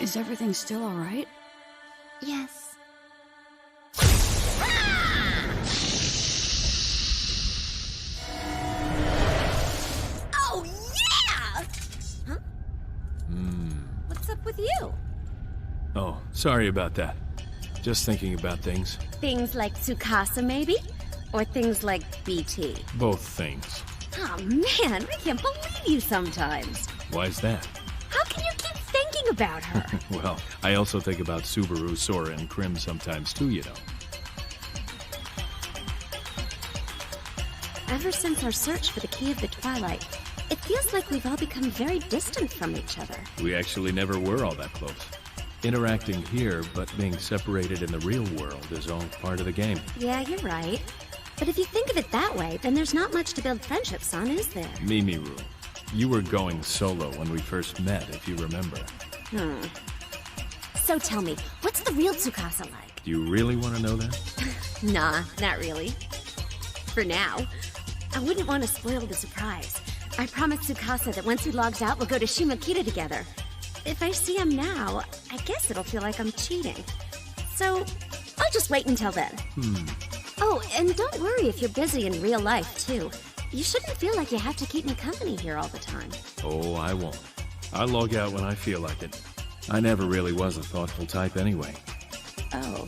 Is everything still alright? Yes. Oh, yeah! Huh? What's up with you? Oh, sorry about that. Just thinking about things. Things like Tsukasa, maybe? Or things like BT? Both things. Oh, man, I can't believe you sometimes. Why's that? How can you keep thinking about her? Well, I also think about Subaru, Sora, and Krim sometimes too, you know. Ever since our search for the Key of the Twilight, it feels like we've all become very distant from each other. We actually never were all that close. Interacting here, but being separated in the real world is all part of the game. Yeah, you're right. But if you think of it that way, then there's not much to build friendships on, is there? Mimiru, you were going solo when we first met, if you remember. So tell me, what's the real Tsukasa like? Do you really want to know that? Nah, not really. For now. I wouldn't want to spoil the surprise. I promised Tsukasa that once he logs out, we'll go to Shimakita together. If I see him now, I guess it'll feel like I'm cheating. So, I'll just wait until then. Oh, and don't worry if you're busy in real life, too. You shouldn't feel like you have to keep me company here all the time. Oh, I won't. I log out when I feel like it. I never really was a thoughtful type anyway. Oh.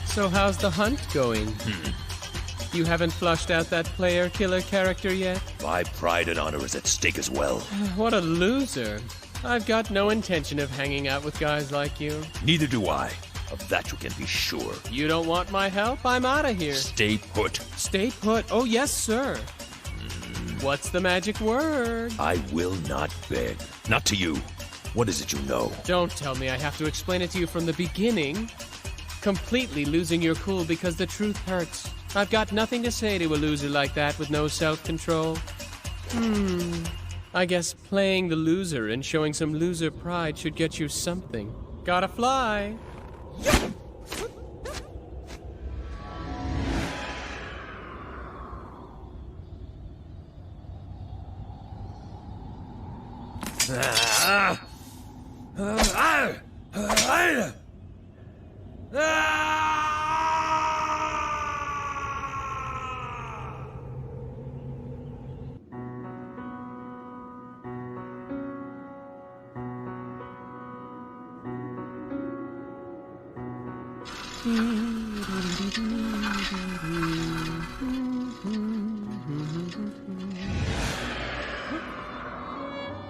So how's the hunt going? You haven't flushed out that player-killer character yet? My pride and honor is at stake as well. What a loser. I've got no intention of hanging out with guys like you. Neither do I. Of that you can be sure. You don't want my help? I'm out of here. Stay put. Stay put? Oh, yes, sir. What's the magic word? I will not beg. Not to you. What is it you know? Don't tell me I have to explain it to you from the beginning. Completely losing your cool because the truth hurts. I've got nothing to say to a loser like that with no self-control. I guess playing the loser and showing some loser pride should get you something. Gotta fly.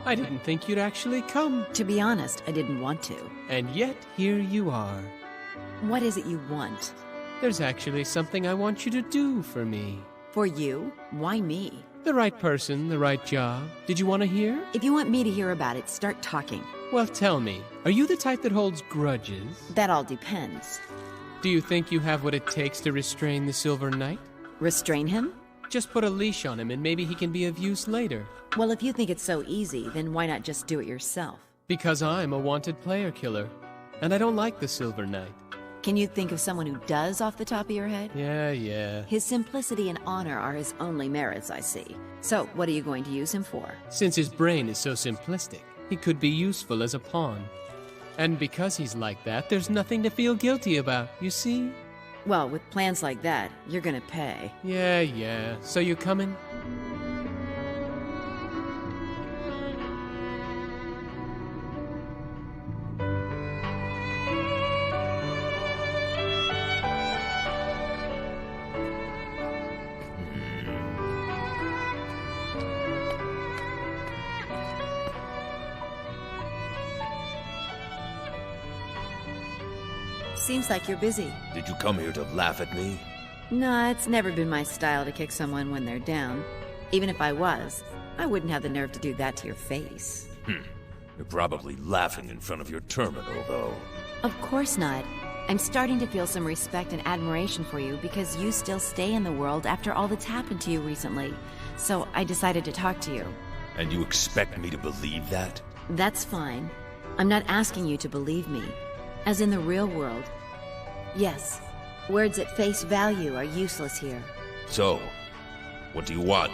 I didn't think you'd actually come. To be honest, I didn't want to. And yet, here you are. What is it you want? There's actually something I want you to do for me. For you? Why me? The right person, the right job. Did you want to hear? If you want me to hear about it, start talking. Well, tell me, are you the type that holds grudges? That all depends. Do you think you have what it takes to restrain the Silver Knight? Restrain him? Just put a leash on him and maybe he can be of use later. Well, if you think it's so easy, then why not just do it yourself? Because I'm a wanted player killer. And I don't like the Silver Knight. Can you think of someone who does off the top of your head? Yeah. His simplicity and honor are his only merits, I see. So, what are you going to use him for? Since his brain is so simplistic, he could be useful as a pawn. And because he's like that, there's nothing to feel guilty about, you see? Well, with plans like that, you're gonna pay. Yeah. So you coming? Seems like you're busy. Did you come here to laugh at me? Nah, it's never been my style to kick someone when they're down. Even if I was, I wouldn't have the nerve to do that to your face. You're probably laughing in front of your terminal, though. Of course not. I'm starting to feel some respect and admiration for you because you still stay in the world after all that's happened to you recently. So I decided to talk to you. And you expect me to believe that? That's fine. I'm not asking you to believe me. As in the real world. Yes, words at face value are useless here. So, what do you want?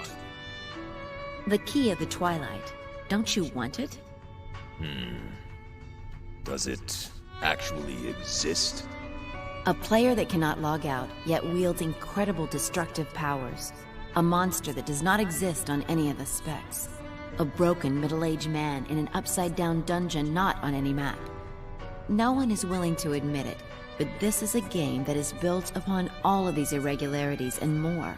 The key of the Twilight. Don't you want it? Does it actually exist? A player that cannot log out, yet wields incredible destructive powers. A monster that does not exist on any of the specs. A broken middle-aged man in an upside-down dungeon not on any map. No one is willing to admit it, but this is a game that is built upon all of these irregularities and more.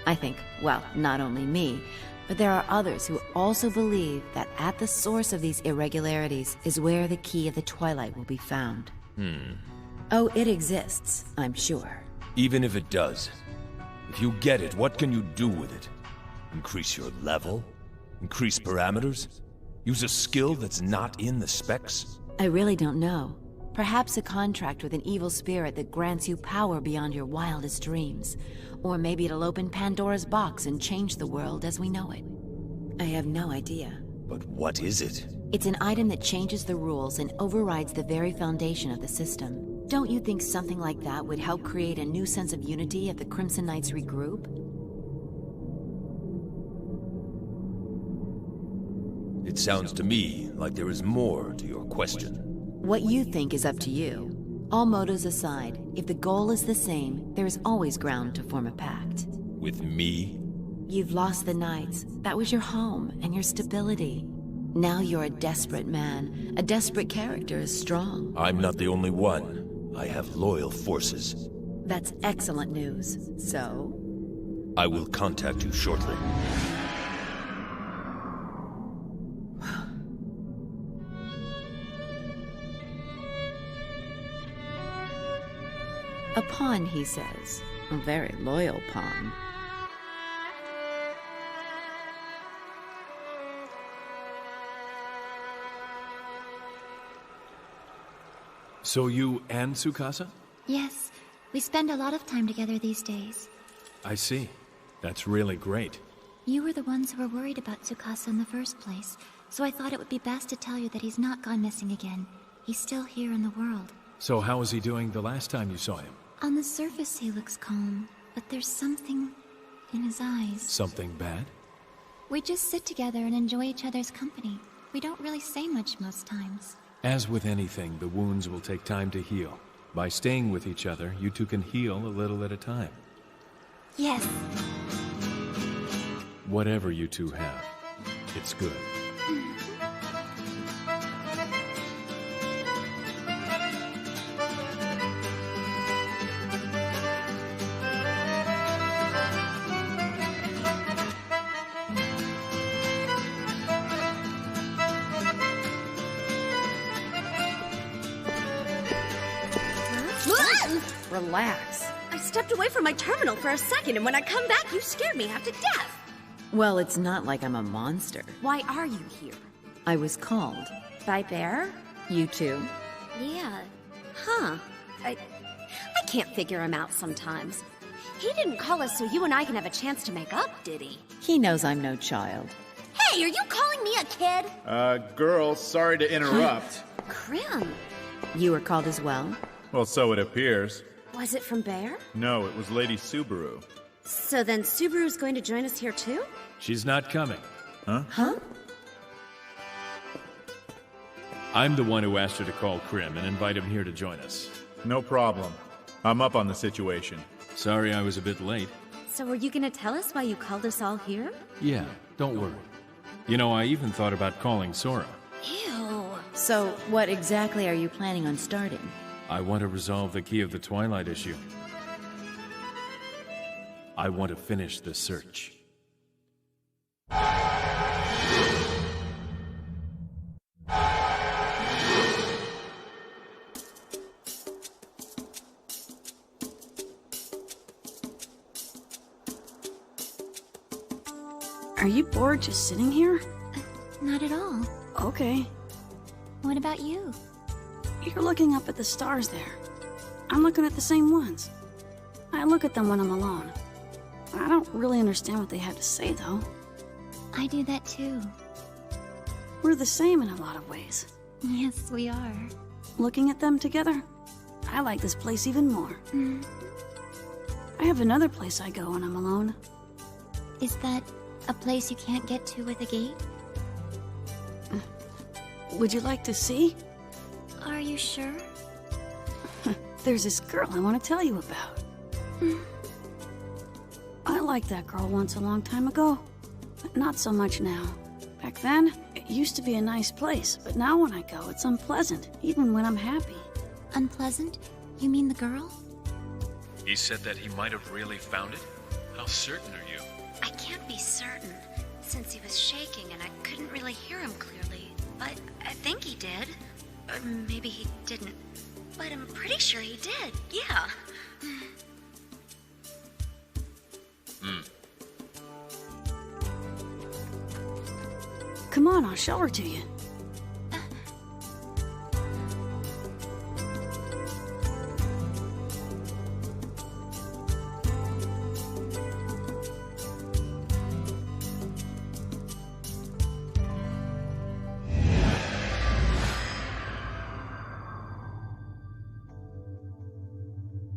I think, well, not only me, but there are others who also believe that at the source of these irregularities is where the key of the Twilight will be found. Oh, it exists, I'm sure. Even if it does, if you get it, what can you do with it? Increase your level? Increase parameters? Use a skill that's not in the specs? I really don't know. Perhaps a contract with an evil spirit that grants you power beyond your wildest dreams. Or maybe it'll open Pandora's box and change the world as we know it. I have no idea. But what is it? It's an item that changes the rules and overrides the very foundation of the system. Don't you think something like that would help create a new sense of unity if the Crimson Knights regroup? It sounds to me like there is more to your question. What you think is up to you. All motives aside, if the goal is the same, there is always ground to form a pact. With me? You've lost the Knights. That was your home and your stability. Now you're a desperate man. A desperate character is strong. I'm not the only one. I have loyal forces. That's excellent news. So? I will contact you shortly. A pawn, he says. A very loyal pawn. So you and Tsukasa? Yes, we spend a lot of time together these days. I see. That's really great. You were the ones who were worried about Tsukasa in the first place, so I thought it would be best to tell you that he's not gone missing again. He's still here in the world. So how was he doing the last time you saw him? On the surface he looks calm, but there's something in his eyes. Something bad? We just sit together and enjoy each other's company. We don't really say much most times. As with anything, the wounds will take time to heal. By staying with each other, you two can heal a little at a time. Yes. Whatever you two have, it's good. Relax. I stepped away from my terminal for a second, and when I come back, you scared me half to death. Well, it's not like I'm a monster. Why are you here? I was called. By Bear? You too? Yeah. Huh. I can't figure him out sometimes. He didn't call us so you and I can have a chance to make up, did he? He knows I'm no child. Hey, are you calling me a kid? Girl, sorry to interrupt. Krim. You were called as well? Well, so it appears. Was it from Bear? No, it was Lady Subaru. So then Subaru's going to join us here too? She's not coming. Huh? I'm the one who asked her to call Krim and invite him here to join us. No problem. I'm up on the situation. Sorry I was a bit late. So were you going to tell us why you called us all here? Yeah, don't worry. You know, I even thought about calling Sora. Ew. So, what exactly are you planning on starting? I want to resolve the Key of the Twilight issue. I want to finish the search. Are you bored just sitting here? Not at all. Okay. What about you? You're looking up at the stars there. I'm looking at the same ones. I look at them when I'm alone. I don't really understand what they have to say, though. I do that too. We're the same in a lot of ways. Yes, we are. Looking at them together, I like this place even more. I have another place I go when I'm alone. Is that a place you can't get to with a gate? Would you like to see? Are you sure? There's this girl I want to tell you about. I liked that girl once a long time ago, but not so much now. Back then, it used to be a nice place, but now when I go, it's unpleasant, even when I'm happy. Unpleasant? You mean the girl? He said that he might have really found it? How certain are you? I can't be certain, since he was shaking and I couldn't really hear him clearly. But I think he did. Or maybe he didn't. But I'm pretty sure he did, yeah. Come on, I'll show her to you.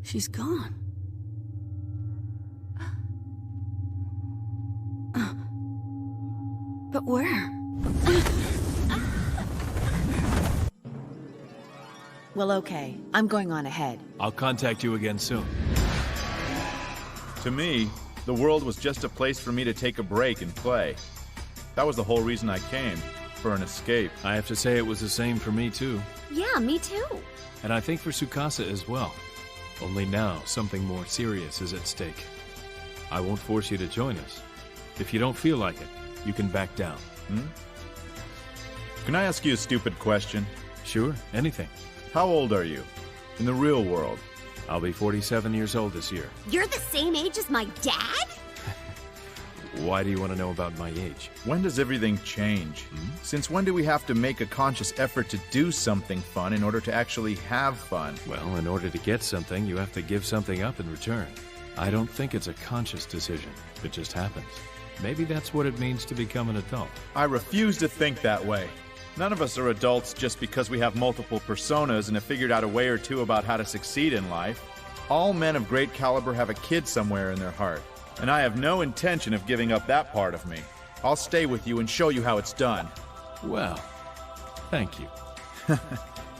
She's gone. But where? Well, okay. I'm going on ahead. I'll contact you again soon. To me, the world was just a place for me to take a break and play. That was the whole reason I came, for an escape. I have to say it was the same for me, too. Yeah, me too. And I think for Tsukasa as well. Only now, something more serious is at stake. I won't force you to join us. If you don't feel like it, you can back down. Can I ask you a stupid question? Sure, anything. How old are you? In the real world? I'll be 47 years old this year. You're the same age as my dad? Why do you want to know about my age? When does everything change? Since when do we have to make a conscious effort to do something fun in order to actually have fun? Well, in order to get something, you have to give something up in return. I don't think it's a conscious decision. It just happens. Maybe that's what it means to become an adult. I refuse to think that way. None of us are adults just because we have multiple personas and have figured out a way or two about how to succeed in life. All men of great caliber have a kid somewhere in their heart, and I have no intention of giving up that part of me. I'll stay with you and show you how it's done. Well, thank you.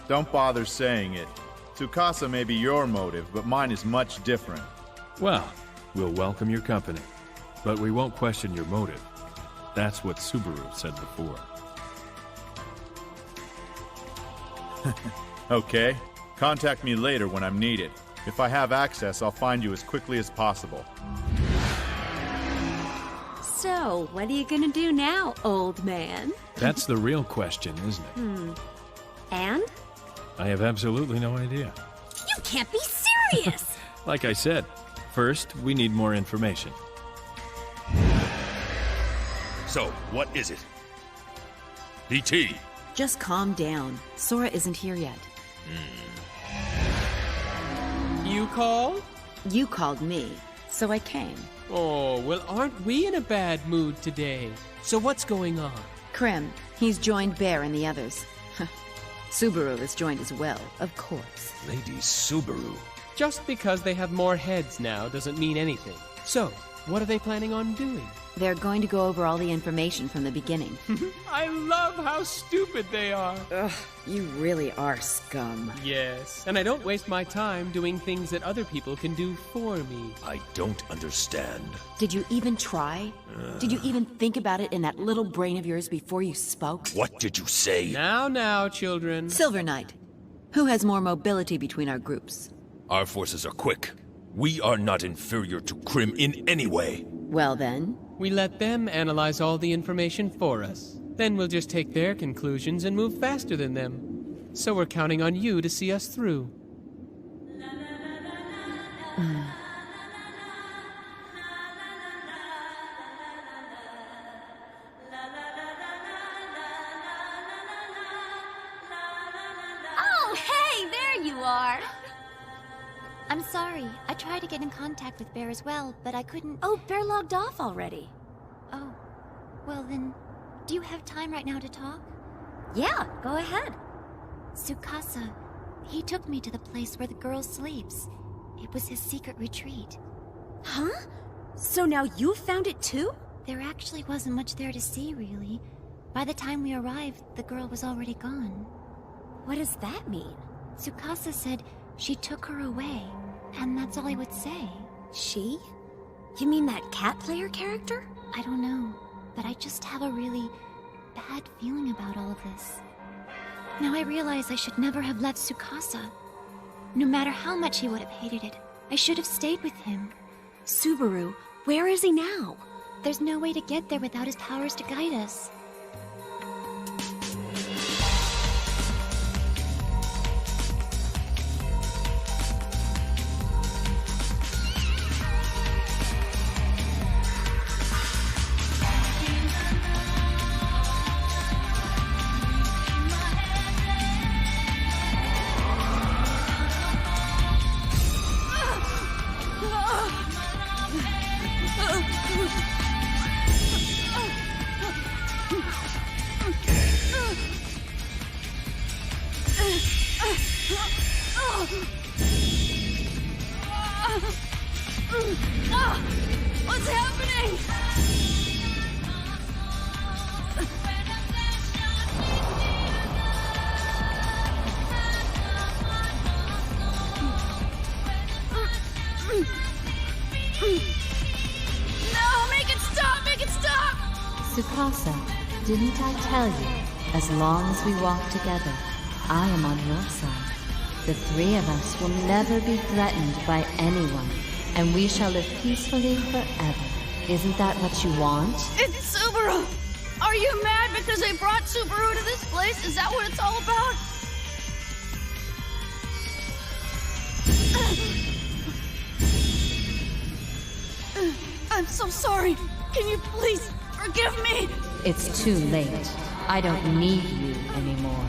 Don't bother saying it. Tsukasa may be your motive, but mine is much different. Well, we'll welcome your company, but we won't question your motive. That's what Subaru said before. Okay. Contact me later when I'm needed. If I have access, I'll find you as quickly as possible. So, what are you gonna do now, old man? That's the real question, isn't it? And? I have absolutely no idea. You can't be serious! Like I said, first, we need more information. So, what is it? DT! Just calm down. Sora isn't here yet. You called? You called me, so I came. Oh, well, aren't we in a bad mood today? So what's going on? Krim, he's joined Bear and the others. Subaru is joined as well, of course. Lady Subaru. Just because they have more heads now doesn't mean anything. So, what are they planning on doing? They're going to go over all the information from the beginning. I love how stupid they are. Ugh, you really are scum. Yes, and I don't waste my time doing things that other people can do for me. I don't understand. Did you even try? Did you even think about it in that little brain of yours before you spoke? What did you say? Now, children. Silver Knight, who has more mobility between our groups? Our forces are quick. We are not inferior to Krim in any way. Well then, We let them analyze all the information for us. Then we'll just take their conclusions and move faster than them. So we're counting on you to see us through. Oh, hey, there you are! I'm sorry. I tried to get in contact with Bear as well, but I couldn't... Oh, Bear logged off already. Oh. Well then, do you have time right now to talk? Yeah, go ahead. Tsukasa, he took me to the place where the girl sleeps. It was his secret retreat. Huh? So now you found it too? There actually wasn't much there to see, really. By the time we arrived, the girl was already gone. What does that mean? Tsukasa said she took her away, and that's all he would say. She? You mean that cat player character? I don't know, but I just have a really bad feeling about all of this. Now I realize I should never have left Tsukasa. No matter how much he would have hated it, I should have stayed with him. Subaru, where is he now? There's no way to get there without his powers to guide us. What's happening? No, make it stop! Make it stop! Tsukasa, didn't I tell you, as long as we walk together, I am on your side. The three of us will never be threatened by anyone, and we shall live peacefully forever. Isn't that what you want? It's Subaru! Are you mad because they brought Subaru to this place? Is that what it's all about? I'm so sorry. Can you please forgive me? It's too late. I don't need you anymore.